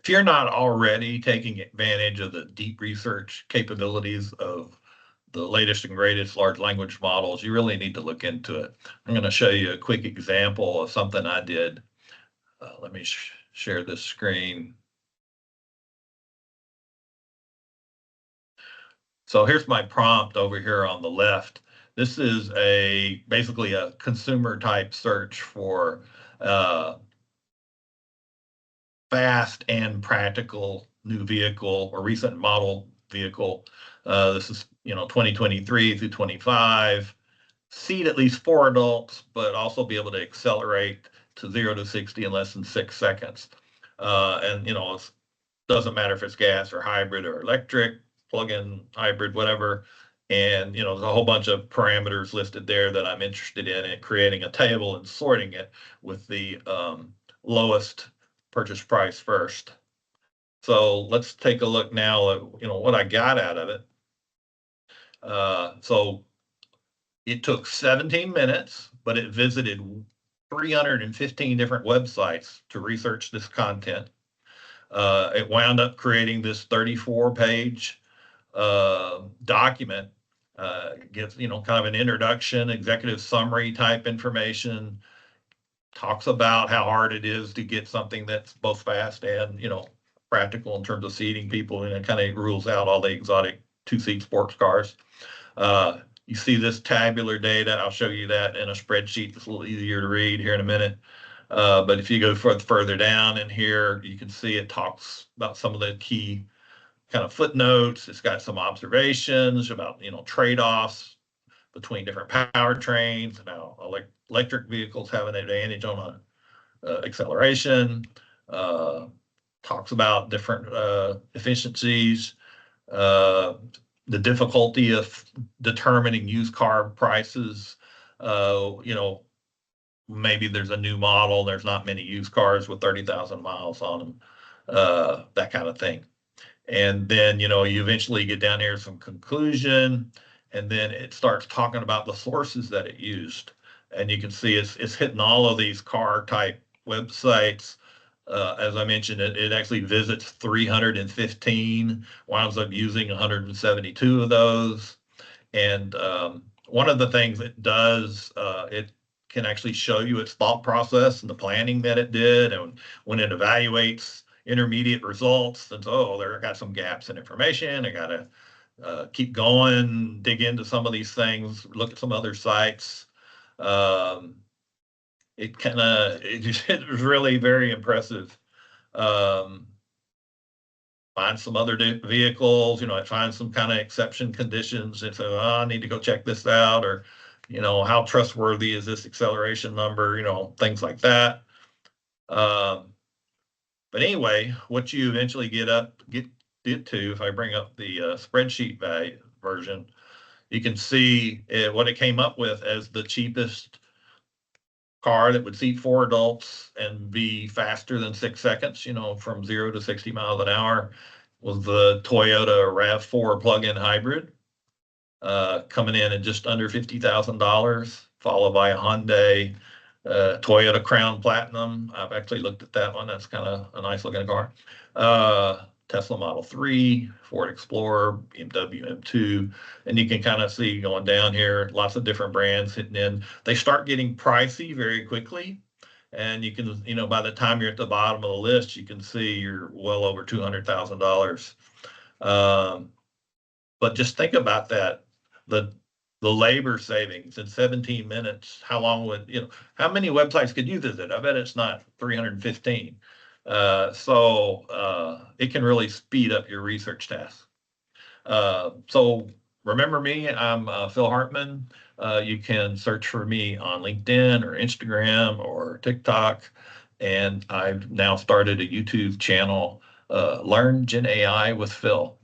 if you're not already taking advantage of the deep research capabilities of the latest and greatest large language models, you really need to look into it. I'm going to show you a quick example of something I did. Let me share this screen. So here's my prompt over here on the left. This is basically a consumer type search for fast and practical new vehicle or recent model vehicle. This is 2023 through 25. Seat at least 4 adults, but also be able to accelerate to 0 to 60 in less than 6 seconds. And it doesn't matter if it's gas or hybrid or electric, plug-in hybrid, whatever. And there's a whole bunch of parameters listed there that I'm interested in, creating a table and sorting it with the lowest purchase price first. So let's take a look now at what I got out of it. So it took 17 minutes, but it visited 315 different websites to research this content. It wound up creating this 34-page document. Gives kind of an introduction, executive summary type information. Talks about how hard it is to get something that's both fast and practical in terms of seating people, and it kind of rules out all the exotic 2-seat sports cars. You see this tabular data. I'll show you that in a spreadsheet that's a little easier to read here in a minute. But if you go further down in here, you can see it talks about some of the key kind of footnotes. It's got some observations about trade-offs between different powertrains and how electric vehicles have an advantage on acceleration. Talks about different efficiencies, the difficulty of determining used car prices. Maybe there's a new model, there's not many used cars with 30,000 miles on them, that kind of thing. And then, you eventually get down here some conclusion, and then it starts talking about the sources that it used. And you can see it's hitting all of these car type websites. As I mentioned, it actually visits 315, winds up using 172 of those. And one of the things it does, it can actually show you its thought process and the planning that it did. And when it evaluates intermediate results, and there got some gaps in information. I got to keep going, dig into some of these things, look at some other sites. It was really very impressive. Find some other vehicles, it finds some kind of exception conditions. And so I need to go check this out, or, how trustworthy is this acceleration number, things like that. But anyway, what you eventually get to, if I bring up the spreadsheet version, you can see what it came up with as the cheapest car that would seat 4 adults and be faster than 6 seconds, from 0 to 60 miles an hour, was the Toyota RAV4 plug-in hybrid, coming in at just under $50,000, followed by a Hyundai Toyota Crown Platinum. I've actually looked at that one. That's kind of a nice looking car. Tesla Model 3, Ford Explorer, BMW M2, and you can kind of see going down here, lots of different brands hitting in. They start getting pricey very quickly, and you can, by the time you're at the bottom of the list, you can see you're well over $200,000. But just think about that. The labor savings in 17 minutes, how long would, how many websites could you visit? I bet it's not 315. So it can really speed up your research tasks. So remember me, I'm Phil Hartman. You can search for me on LinkedIn or Instagram or TikTok. And I've now started a YouTube channel, Learn GenAI with Phil.